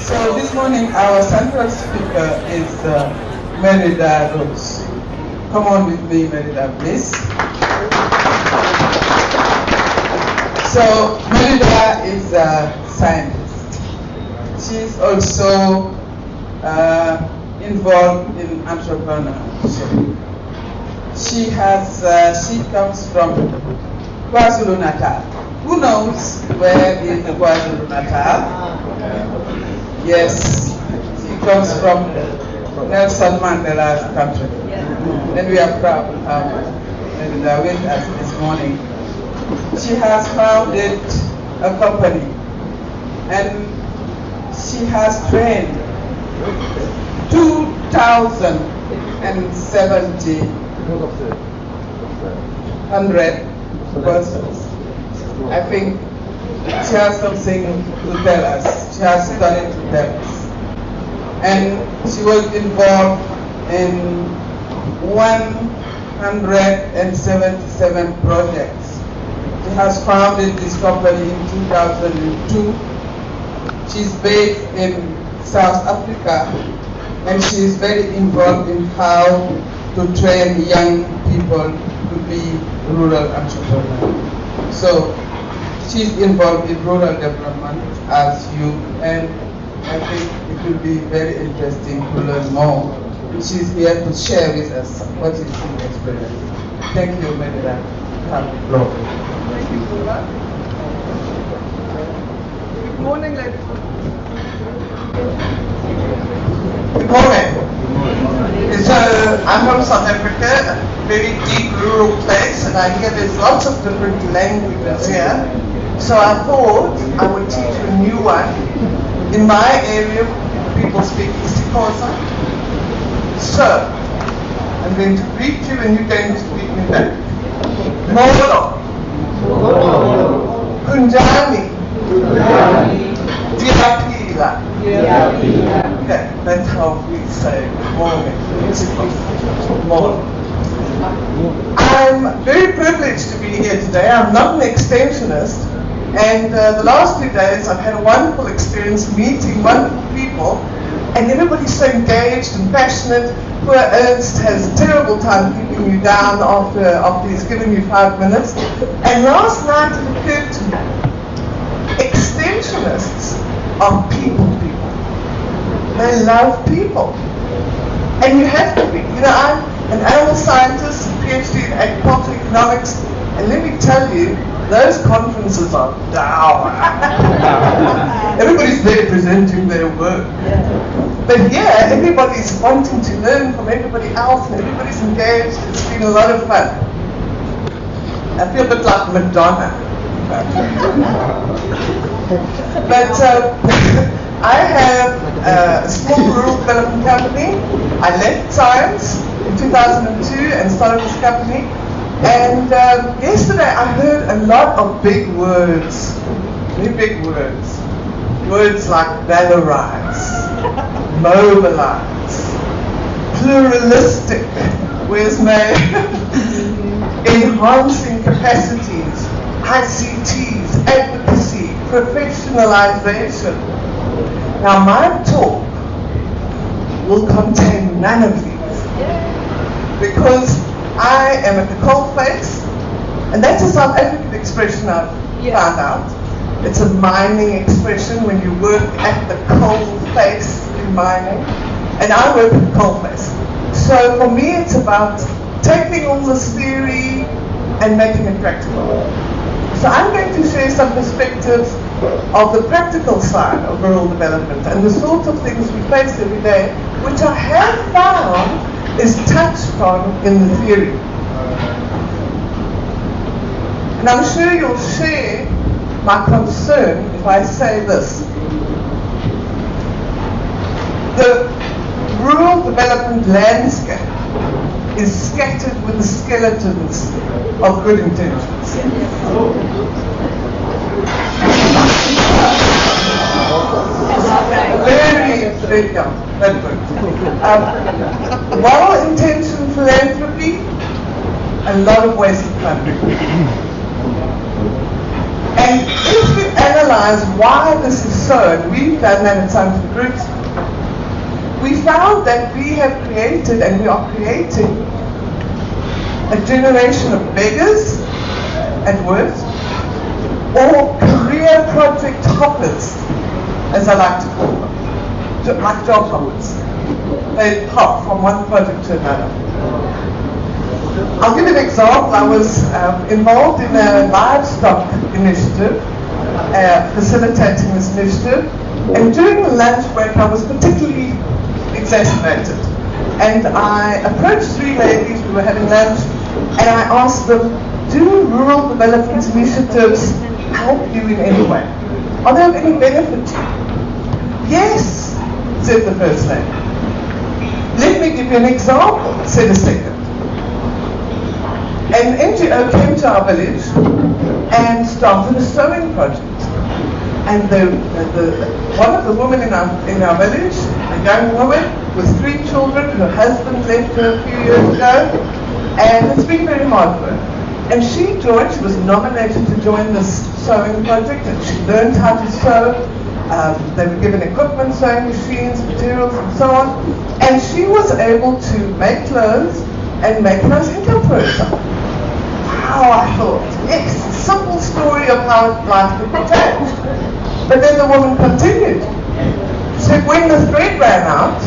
So this morning our central speaker is Merida Roets. Come on with me, Merida, please. So Merida is a scientist. She's also involved in entrepreneurship. She comes from KwaZulu-Natal. Who knows where is KwaZulu-Natal? Yes, she comes from Nelson Mandela's country. And we are proud to have Merida with us this morning. She has founded a company and she has trained 2,070 persons. I think she has something to tell us. She has studied to tell us. And she was involved in 177 projects. She has founded this company in 2002. She's based in South Africa, and she is very involved in how to train young people to be rural entrepreneurs. So she's involved in rural development as you, and I think it will be very interesting to learn more. She's here to share with us what is her experience. Thank you, Merida. Have the floor. Thank you, Paula. Good morning, ladies. Good morning. So I'm from South Africa, a very deep rural place, and I hear there's lots of different languages here. So I thought I would teach you a new one. In my area, people speak isiXhosa. So I'm going to greet you, and you're going to greet me back. Molo. Kunjani. Diapila. Okay, that's how we say good morning. I'm very privileged to be here today. I'm not an extensionist, and the last 2 days I've had a wonderful experience meeting wonderful people, and everybody's so engaged and passionate. Poor Ernst has a terrible time keeping you down after he's given you 5 minutes. And last night it occurred to me, extensionists are people. They love people. And you have to be. You know, I'm an animal scientist, PhD in agricultural economics, and let me tell you, those conferences are down. Everybody's there presenting their work. But here, everybody's wanting to learn from everybody else, and everybody's engaged. It's been a lot of fun. I feel a bit like Madonna. But I have a small rural development company. I left science in 2002 and started this company. And yesterday I heard a lot of big words, very big words. Words like valorize, mobilize, pluralistic, where's my enhancing capacities, ICTs, advocacy, professionalization. Now my talk will contain none of these because I am at the coal face, and that's a South African expression I've found out. It's a mining expression when you work at the coal face in mining, and I work at the coal face. So for me it's about taking all this theory and making it practical. So I'm going to share some perspectives of the practical side of rural development and the sorts of things we face every day, which I have found is touched on in the theory. And I'm sure you'll share my concern if I say this. The rural development landscape is scattered with the skeletons of good intentions. Very young, very good. Well-intentioned philanthropy, a lot of wasted funding. And if we analyze why this is so, and we've done that at some groups, we found that we have created and we are creating a generation of beggars at worst, or career project hoppers, as I like to call them, like job hoppers. They hop from one project to another. I'll give you an example. I was involved in a livestock initiative, facilitating this initiative, and during the lunch break I was particularly exacerbated. And I approached three ladies, we were having lunch, and I asked them, do rural development initiatives help you in any way? Are they of any benefit to you? Yes, said the first lady. Let me give you an example, said the second. An NGO came to our village and started a sewing project. And one of the women in our village, a young woman with 3 children, her husband left her a few years ago, and it's been very hard for her. And she was nominated to join this sewing project, and she learned how to sew. They were given equipment, sewing machines, materials, and so on. And she was able to make clothes and make a nice income for herself. Wow, I thought, yes, a simple story of how life could be changed. But then the woman continued. She said, when the thread ran out,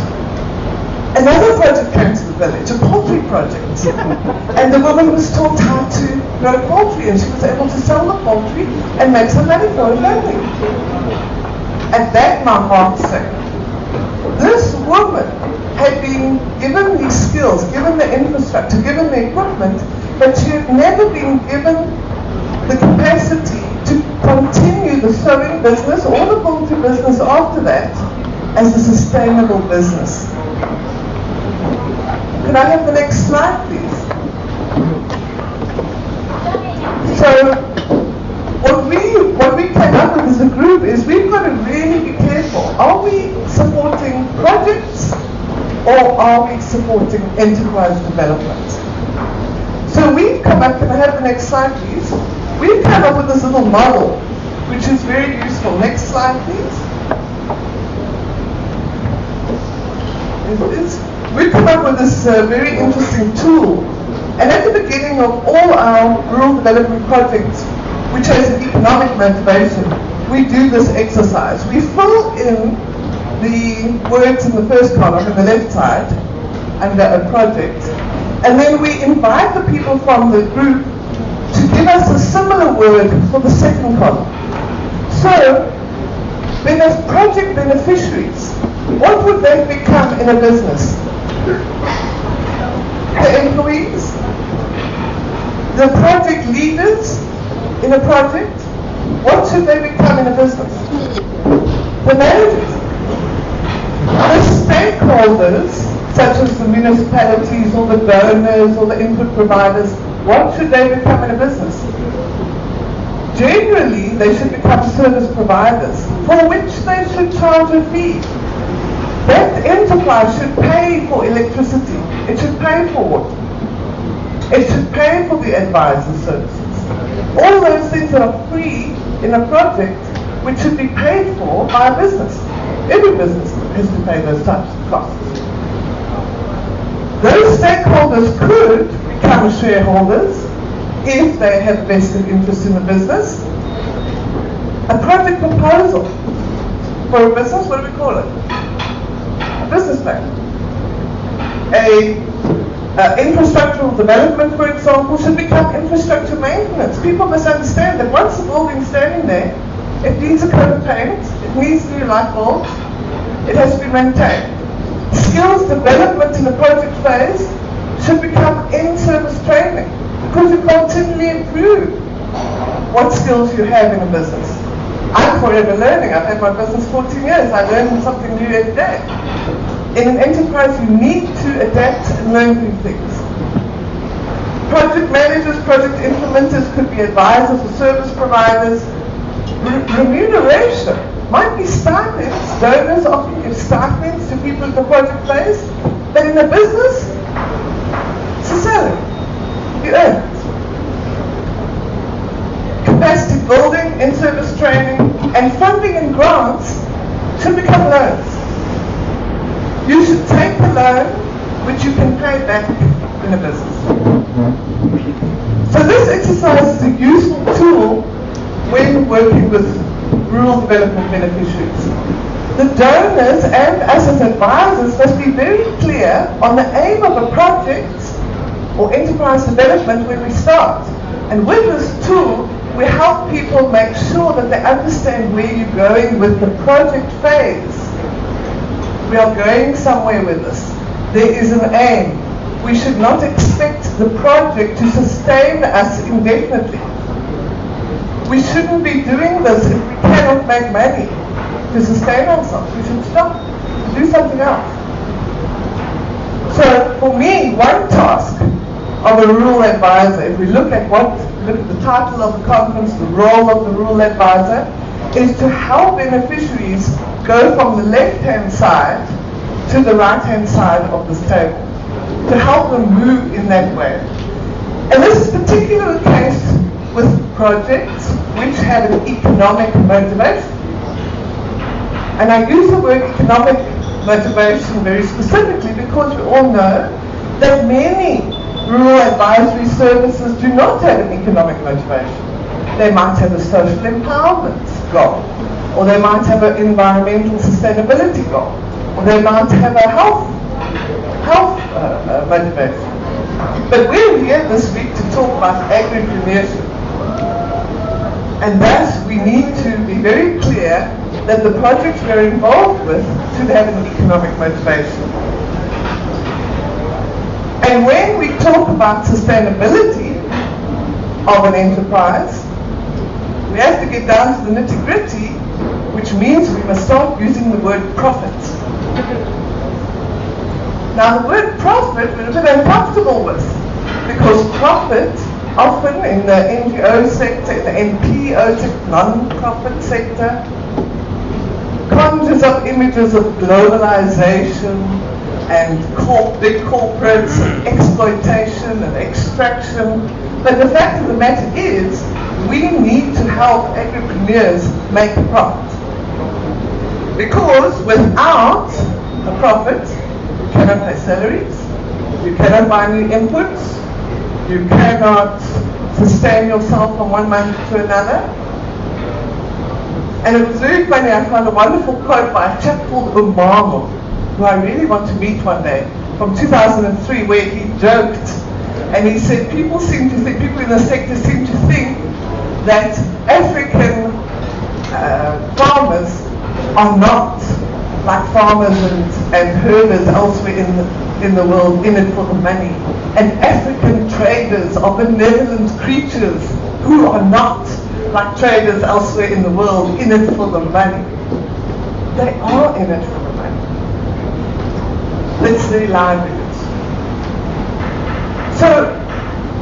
another project came to the village, a poultry project. And the woman was taught how to grow poultry, and she was able to sell the poultry and make some money for her family. At that, my heart sank. This woman had been given these skills, given the infrastructure, given the equipment, but she had never been given the capacity to continue the sewing business or the poultry business after that as a sustainable business. Could I have the next slide, please? So, what we came up with as a group is we've got to really be careful. Are we supporting projects or are we supporting enterprise development? So we've come up, can I have the next slide, please? We've come up with this little model, which is very useful. Next slide, please. We've come up with this very interesting tool. And at the beginning of all our rural development projects, which has an economic motivation, we do this exercise. We fill in the words in the first column on the left side under a project, and then we invite the people from the group to give us a similar word for the second column. So, then as project beneficiaries, what would they become in a business? The employees? The project leaders in a project? What should they become in a business? The managers. The stakeholders, such as the municipalities or the donors or the input providers, what should they become in a business? Generally, they should become service providers, for which they should charge a fee. That enterprise should pay for electricity. It should pay for water. It should pay for the advisor services. All those things that are free in a project, which should be paid for by a business. Every business has to pay those types of costs. Those stakeholders could become shareholders if they have vested interest in the business. A project proposal for a business, what do we call it? A business plan. Infrastructural development, for example, should become infrastructure maintenance. People must understand that once the building's standing there, it needs a coat of paint, it needs new light bulbs, it has to be maintained. Skills development in the project phase should become in-service training, because you continually improve what skills you have in a business. I'm forever learning. I've had my business 14 years. I learn something new every day. In an enterprise, you need to adapt and learn new things. Project managers, project implementers could be advisors or service providers. Remuneration might be stipends. Donors often give stipends to people at the project phase. But in a business, it's a salary. You earn it. Capacity building, You should take a loan which you can pay back in a business. So this exercise is a useful tool when working with rural development beneficiaries. The donors and us as advisors must be very clear on the aim of a project or enterprise development when we start. And with this tool, we help people make sure that they understand where you're going with the project phase. We are going somewhere with this. There is an aim. We should not expect the project to sustain us indefinitely. We shouldn't be doing this if we cannot make money to sustain ourselves. We should stop and do something else. So for me, one task of a rural advisor, if we look at the title of the conference, the role of the rural advisor, is to help beneficiaries go from the left-hand side to the right-hand side of this table, to help them move in that way. And this is particularly the case with projects which have an economic motivation. And I use the word economic motivation very specifically because we all know that many rural advisory services do not have an economic motivation. They might have a social empowerment goal, or they might have an environmental sustainability goal, or they might have a health motivation. But we're here this week to talk about agripreneurship. And thus we need to be very clear that the projects we're involved with should have an economic motivation. And when we talk about sustainability of an enterprise, we have to get down to the nitty-gritty, which means we must start using the word profit. Now the word profit we're a bit uncomfortable with, because profit often in the NGO sector, in the NPO sector, non-profit sector, conjures up images of globalization and big corporates and exploitation and extraction. But the fact of the matter is, we need to help agripreneurs make a profit. Because without a profit, you cannot pay salaries, you cannot buy new inputs, you cannot sustain yourself from one month to another. And it was very funny, I found a wonderful quote by a chap called Umamo, who I really want to meet one day, from 2003, where he joked, and he said people in the sector seem to think that African farmers are not like farmers and herders elsewhere in the world in it for the money. And African traders are benevolent creatures who are not like traders elsewhere in the world in it for the money. They are in it for the money. It's their livelihoods. So,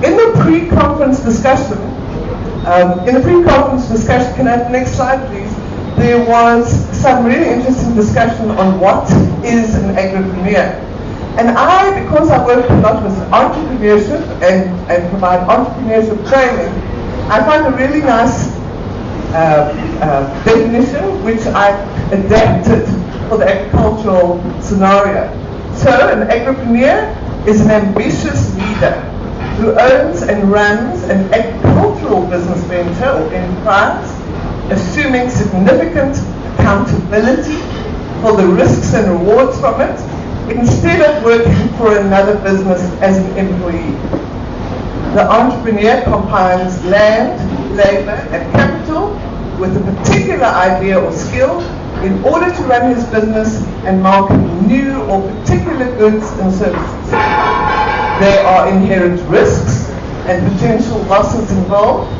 in the pre-conference discussion, can I have the next slide please? There was some really interesting discussion on what is an agripreneur. And because I work a lot with entrepreneurship and provide entrepreneurship training, I found a really nice definition which I adapted for the agricultural scenario. So an agripreneur is an ambitious leader who owns and runs an agricultural business venture or enterprise, assuming significant accountability for the risks and rewards from it, instead of working for another business as an employee. The entrepreneur combines land, labor, and capital with a particular idea or skill in order to run his business and market new or particular goods and services. There are inherent risks and potential losses involved,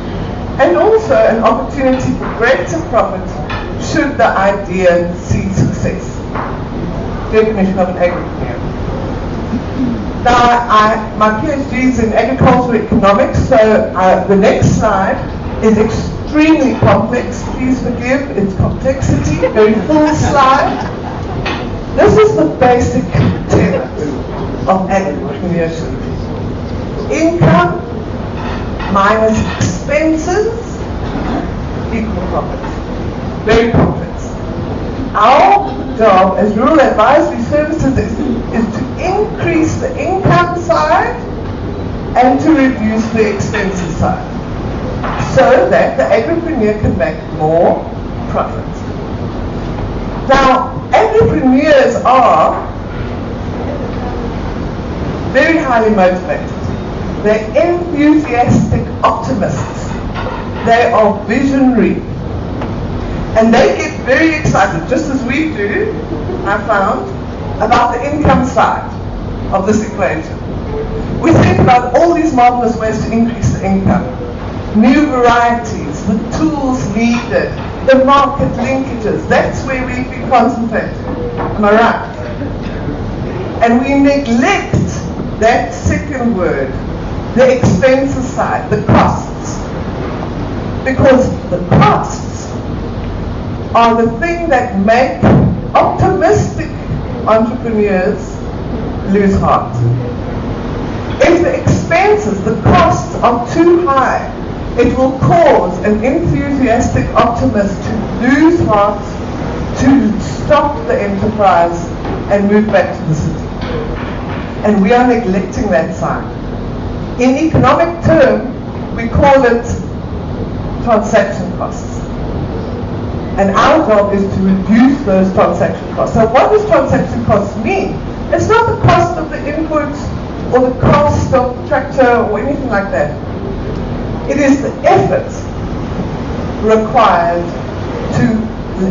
and also an opportunity for greater profit should the idea see success. Definition of an agripreneur. Now, my PhD is in agricultural economics, so the next slide is extremely complex. Please forgive its complexity, very full slide. This is the basic tenet of agripreneurship. Income minus expenses equal profit. Very complex. Our job as rural advisory services is to increase the income side and to reduce the expenses side, so that the agripreneur can make more profit. Now, agripreneurs are very highly motivated. They're enthusiastic optimists. They are visionary. And they get very excited, just as we do, I found, about the income side of this equation. We think about all these marvelous ways to increase the income. New varieties, the tools needed, the market linkages. That's where we've been concentrating. Am I right? And we neglect that second word, the expenses side, the costs. Because the costs are the thing that make optimistic entrepreneurs lose heart. If the expenses, the costs are too high, it will cause an enthusiastic optimist to lose heart, to stop the enterprise and move back to the city. And we are neglecting that side. In economic terms, we call it transaction costs. And our job is to reduce those transaction costs. So what does transaction costs mean? It's not the cost of the inputs or the cost of tractor or anything like that. It is the effort required to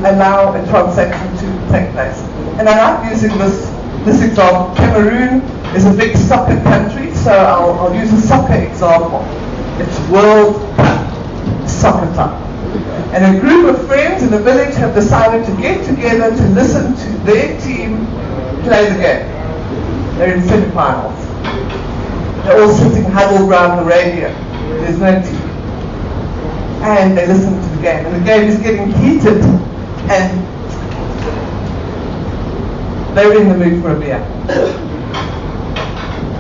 allow a transaction to take place. And I like using this example. Cameroon is a big soccer country, so I'll use a soccer example. It's World Cup soccer time. And a group of friends in the village have decided to get together to listen to their team play the game. They're in semi-finals. They're all sitting huddled around the radio. There's no TV. And they listen to the game. And the game is getting heated. And they're in the mood for a beer.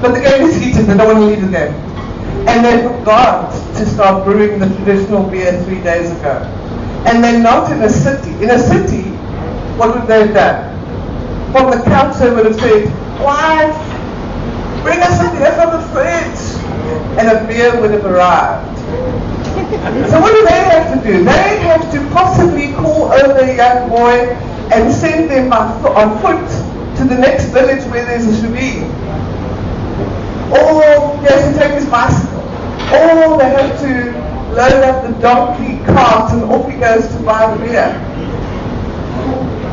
But the game is heated. They don't want to leave the game. And they forgot to start brewing the traditional beer 3 days ago. And they're not in a city. In a city, what would they have done? From the couch they would have said, "Wife, bring us a beer from the fridge." And a beer would have arrived. So what do they have to do? They have to possibly call over a young boy and send them on foot to the next village where there's a shubee. Or he has to take his bicycle. Or they have to load up the donkey cart and off he goes to buy the beer.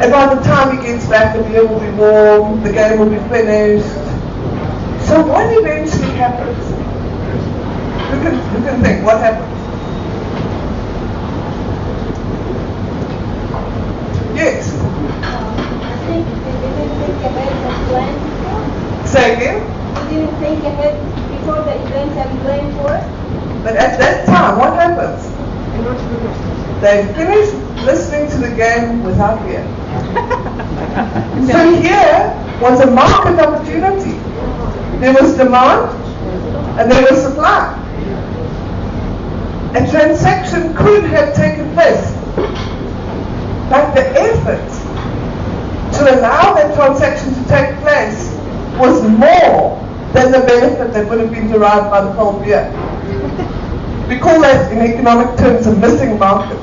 And by the time he gets back, the beer will be warm, the game will be finished. So what eventually happens? Who can think? What happens? Yes? I think they didn't think ahead and plan. Say again? They didn't think ahead before the event and plan for it. But at that time, what happens? They finish listening to the game without beer. So here was a market opportunity. There was demand and there was supply. A transaction could have taken place, but the effort to allow that transaction to take place was more than the benefit that would have been derived by the cold beer. We call that in economic terms a missing market.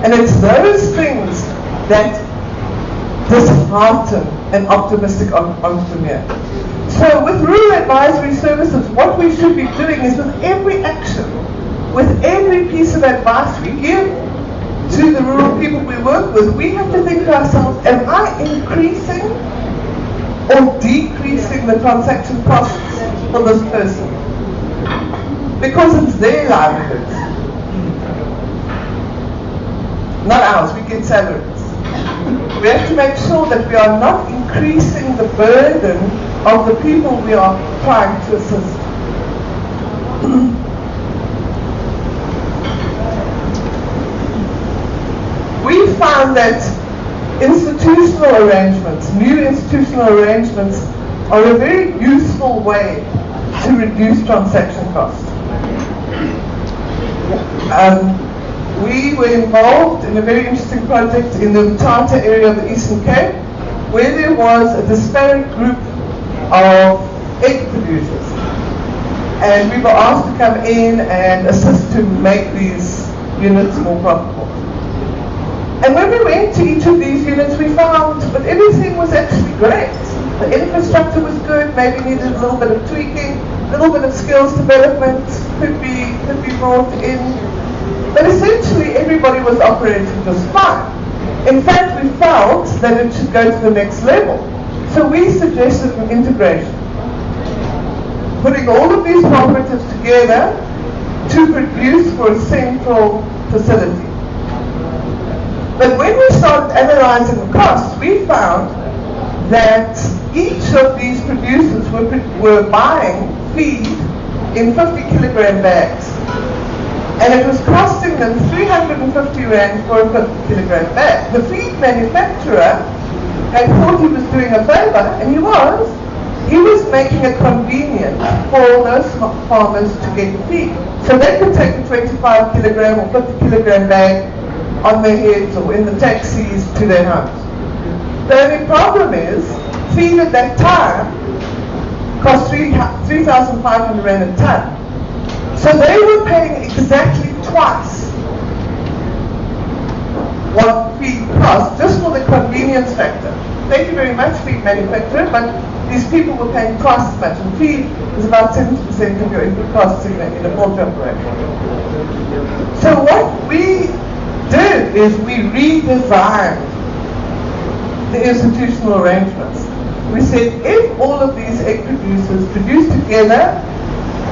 And it's those things that dishearten an optimistic entrepreneur. So with rural advisory services, what we should be doing is with every action, with every piece of advice we give to the rural people we work with, we have to think to ourselves, am I increasing or decreasing the transaction costs for this person? Because it's their livelihood, not ours. We get salaries. We have to make sure that we are not increasing the burden of the people we are trying to assist. We found that institutional arrangements, new institutional arrangements, are a very useful way to reduce transaction costs. we were involved in a very interesting project in the Mthatha area of the Eastern Cape, where there was a disparate group of egg producers. And we were asked to come in and assist to make these units more profitable. And when we went to each of these units, we found that everything was actually great. The infrastructure was good, maybe needed a little bit of tweaking, a little bit of skills development could be brought in. But essentially, everybody was operating just fine. In fact, we felt that it should go to the next level. So we suggested an integration, putting all of these cooperatives together to produce for a central facility. But when we started analyzing the costs, we found that each of these producers were buying feed in 50 kilogram bags. And it was costing them 350 rand for a 50 kilogram bag. The feed manufacturer had thought he was doing a favor, and he was. He was making it convenient for those farmers to get feed. So they could take a 25 kilogram or 50 kilogram bag on their heads or in the taxis to their homes. The only problem is, feed at that time cost 3,500 rand a ton. So they were paying exactly twice what feed cost, just for the convenience factor. Thank you very much, feed manufacturer, but these people were paying twice as much. And feed is about 70% of your input costs in a poultry operation. So what we did is we redesigned the institutional arrangements. We said if all of these egg producers produce together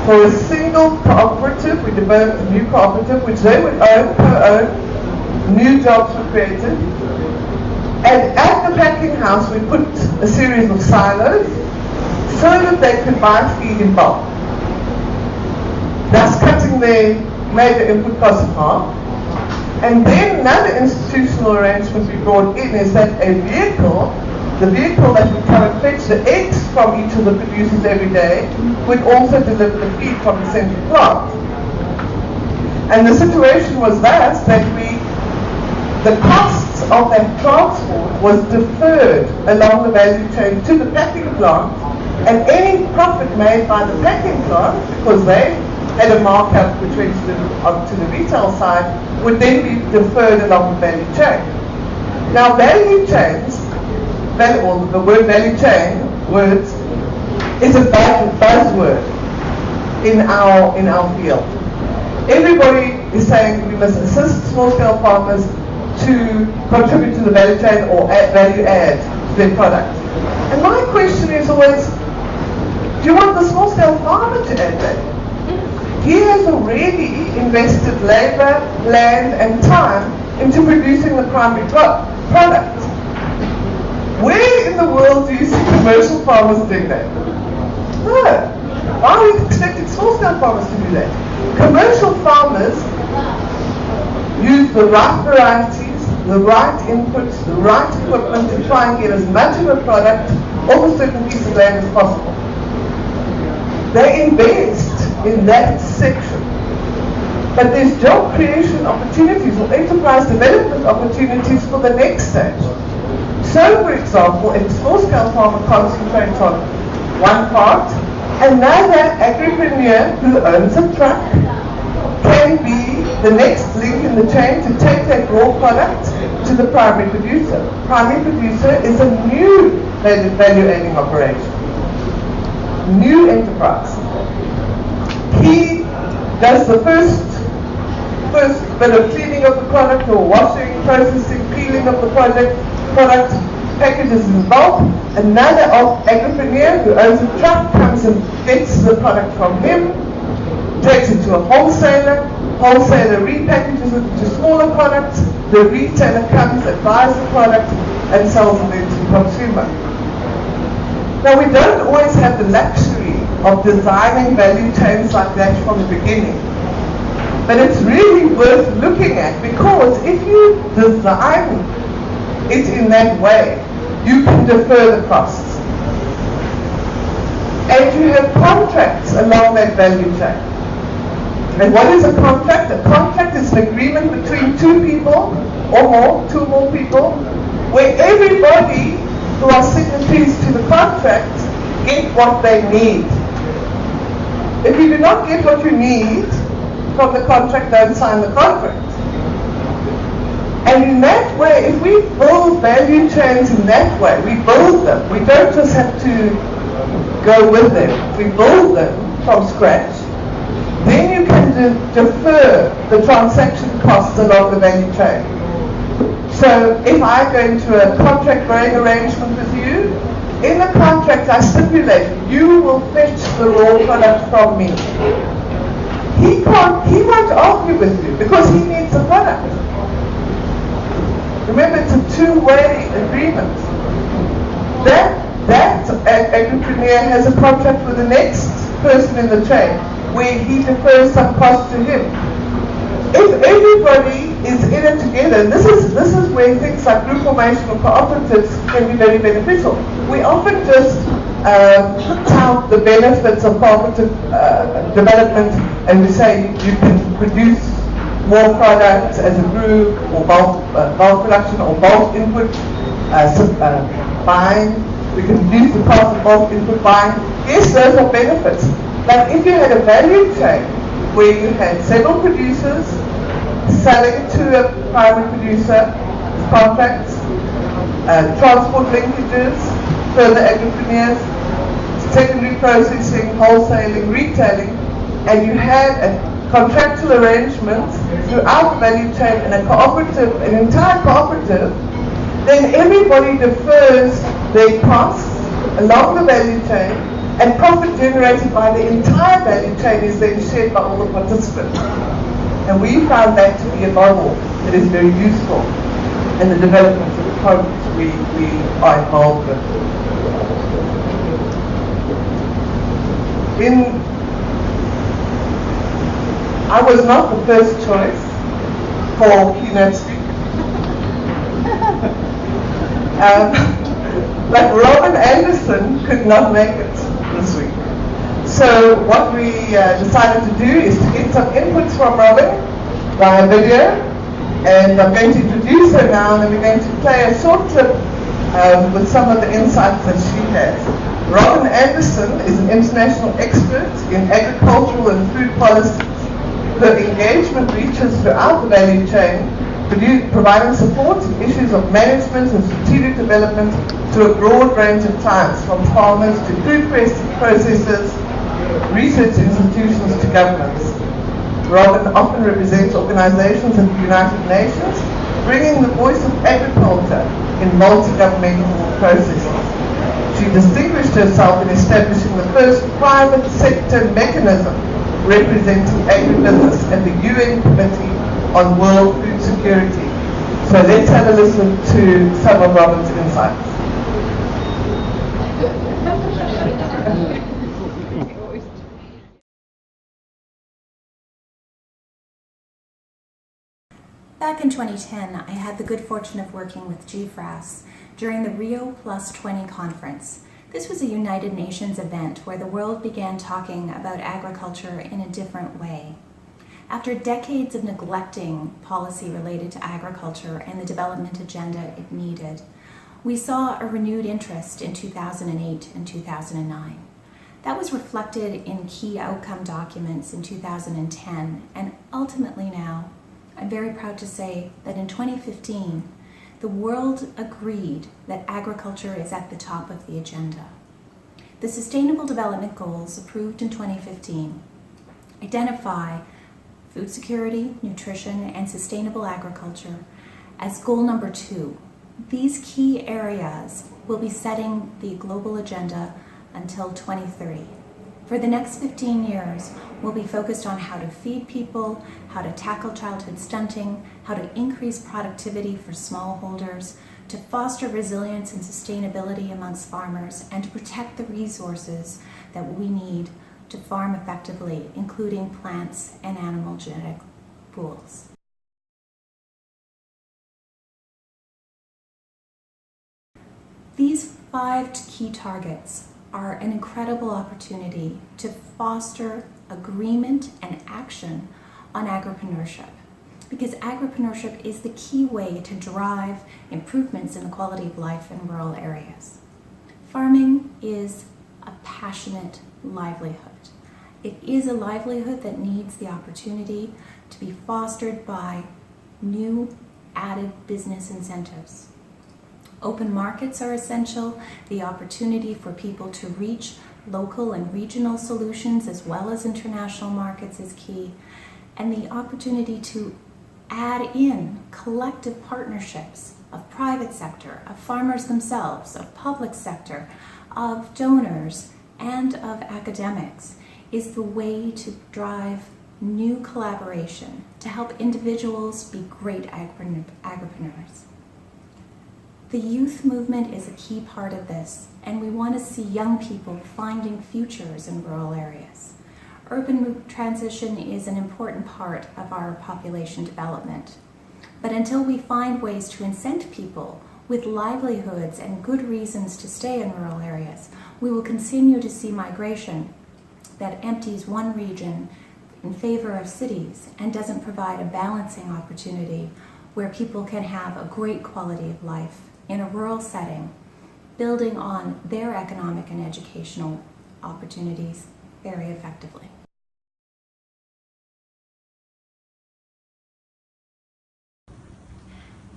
for a single cooperative, we developed a new cooperative which they would own, co-own, new jobs were created, and at the packing house we put a series of silos so that they could buy feed in bulk, thus cutting their major input costs in half. And then another institutional arrangement we brought in is that a vehicle, the vehicle that would come and fetch the eggs from each of the producers every day, would also deliver the feed from the central plant. And the situation was that the costs of that transport was deferred along the value chain to the packing plant, and any profit made by the packing plant, because they had a markup which went to the retail side, would then be deferred along the value chain. Now value chains, or the word value chain words, is a buzzword in our field. Everybody is saying we must assist small-scale farmers to contribute to the value chain or value add to their product. And my question is always, do you want the small-scale farmer to add value? He has already invested labor, land, and time into producing the primary product. Where in the world do you see commercial farmers doing that? No. Why are we expecting small-scale farmers to do that? Commercial farmers use the right varieties, the right inputs, the right equipment to try and get as much of a product off a certain piece of land as possible. They invest in that section. But there's job creation opportunities or enterprise development opportunities for the next stage. So, for example, if a small-scale farmer concentrates on one part, another agripreneur who owns a truck can be the next link in the chain to take that raw product to the primary producer. Primary producer is a new value-adding operation, new enterprise. He does the first bit of cleaning of the product or washing, processing, peeling of the product, packages in bulk. Another agripreneur who owns a truck comes and gets the product from him, takes it to a wholesaler repackages it into smaller products, the retailer comes and buys the product and sells it then to the consumer. Now we don't always have the luxury of designing value chains like that from the beginning. But it's really worth looking at, because if you design it in that way, you can defer the costs. And you have contracts along that value chain. And what is a contract? A contract is an agreement between two people or more, two or more people, where everybody who are signatories to the contract get what they need. If you do not get what you need from the contract, don't sign the contract. And in that way, if we build value chains in that way, we build them. We don't just have to go with them. We build them from scratch. Then you can defer the transaction costs along the value chain. So if I go into a contract growing arrangement with you, in the contract I stipulate you will fetch the raw product from me. He won't argue with you because he needs the product. Remember, it's a two-way agreement. That agripreneur has a contract with the next person in the chain where he defers some cost to him. If everybody is in it together, and this is where things like group formation or cooperatives can be very beneficial. We often just tout the benefits of cooperative development, and we say you can produce more products as a group, or bulk production, or bulk input buying. We can reduce the cost of bulk input buying. Yes, those are benefits. But if you had a value chain where you had several producers selling to a primary producer, contracts, transport linkages, further agripreneurs, secondary processing, wholesaling, retailing, and you had a contractual arrangement throughout the value chain in a cooperative, an entire cooperative, then everybody defers their costs along the value chain, and profit generated by the entire value chain is then shared by all the participants. And we found that to be a model that is very useful in the development of the projects we are involved with. I was not the first choice for Keynote speaker. Like Robin Anderson could not make it this week. So what we decided to do is to get some inputs from Robin via video, and I'm going to introduce her now, and then we're going to play a short clip with some of the insights that she has. Robin Anderson is an international expert in agricultural and food policies. Her engagement reaches throughout the value chain, providing support in issues of management and strategic development to a broad range of clients, from farmers to food processors, research institutions to governments. Robin often represents organizations at the United Nations, bringing the voice of agriculture in multi-governmental processes. She distinguished herself in establishing the first private sector mechanism representing agribusiness at the UN Committee on World Food Security. So let's have a listen to some of Robin's insights. Back in 2010, I had the good fortune of working with GFRAS during the Rio Plus 20 conference. This was a United Nations event where the world began talking about agriculture in a different way. After decades of neglecting policy related to agriculture and the development agenda it needed, we saw a renewed interest in 2008 and 2009. That was reflected in key outcome documents in 2010, and ultimately now, I'm very proud to say that in 2015, the world agreed that agriculture is at the top of the agenda. The Sustainable Development Goals approved in 2015 identify food security, nutrition, and sustainable agriculture as goal number 2. These key areas will be setting the global agenda until 2030. For the next 15 years, we'll be focused on how to feed people, how to tackle childhood stunting, how to increase productivity for smallholders, to foster resilience and sustainability amongst farmers, and to protect the resources that we need to farm effectively, including plants and animal genetic pools. These 5 key targets are an incredible opportunity to foster a agreement and action on agripreneurship, because agripreneurship is the key way to drive improvements in the quality of life in rural areas. Farming is a passionate livelihood. It is a livelihood that needs the opportunity to be fostered by new added business incentives. Open markets are essential. The opportunity for people to reach local and regional solutions as well as international markets is key. And the opportunity to add in collective partnerships of private sector, of farmers themselves, of public sector, of donors, and of academics is the way to drive new collaboration to help individuals be great agripreneurs. The youth movement is a key part of this, and we want to see young people finding futures in rural areas. Urban transition is an important part of our population development. But until we find ways to incent people with livelihoods and good reasons to stay in rural areas, we will continue to see migration that empties one region in favor of cities and doesn't provide a balancing opportunity where people can have a great quality of life in a rural setting, building on their economic and educational opportunities very effectively.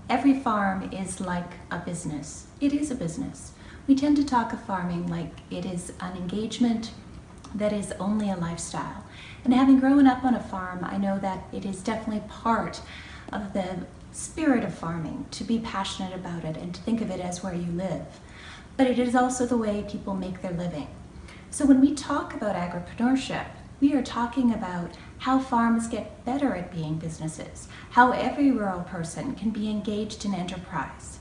Every farm is like a business. It is a business. We tend to talk of farming like it is an engagement that is only a lifestyle. And having grown up on a farm, I know that it is definitely part of the spirit of farming to be passionate about it and to think of it as where you live. But it is also the way people make their living. So when we talk about agripreneurship, we are talking about how farms get better at being businesses, how every rural person can be engaged in enterprise.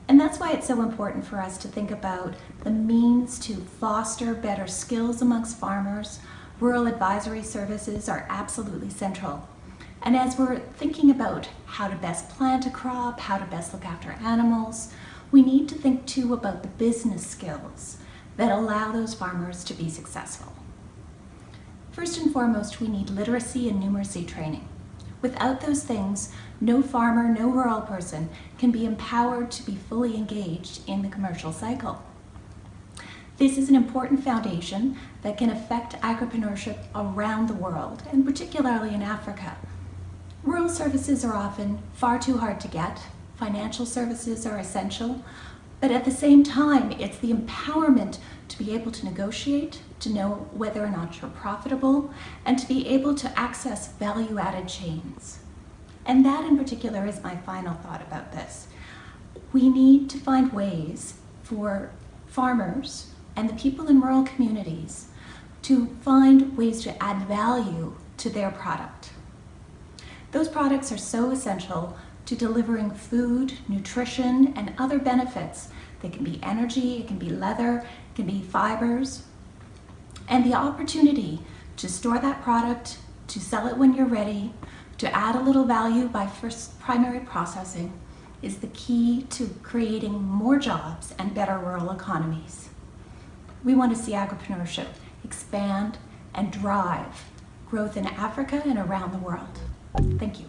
And that's why it's so important for us to think about the means to foster better skills amongst farmers. Rural advisory services are absolutely central. And as we're thinking about how to best plant a crop, how to best look after animals, we need to think too about the business skills that allow those farmers to be successful. First and foremost, we need literacy and numeracy training. Without those things, no farmer, no rural person can be empowered to be fully engaged in the commercial cycle. This is an important foundation that can affect agripreneurship around the world, and particularly in Africa. Rural services are often far too hard to get. Financial services are essential, but at the same time, it's the empowerment to be able to negotiate, to know whether or not you're profitable, and to be able to access value-added chains. And that in particular is my final thought about this. We need to find ways for farmers and the people in rural communities to find ways to add value to their product. Those products are so essential to delivering food, nutrition, and other benefits. They can be energy, it can be leather, it can be fibers. And the opportunity to store that product, to sell it when you're ready, to add a little value by first primary processing is the key to creating more jobs and better rural economies. We want to see agripreneurship expand and drive growth in Africa and around the world. Thank you.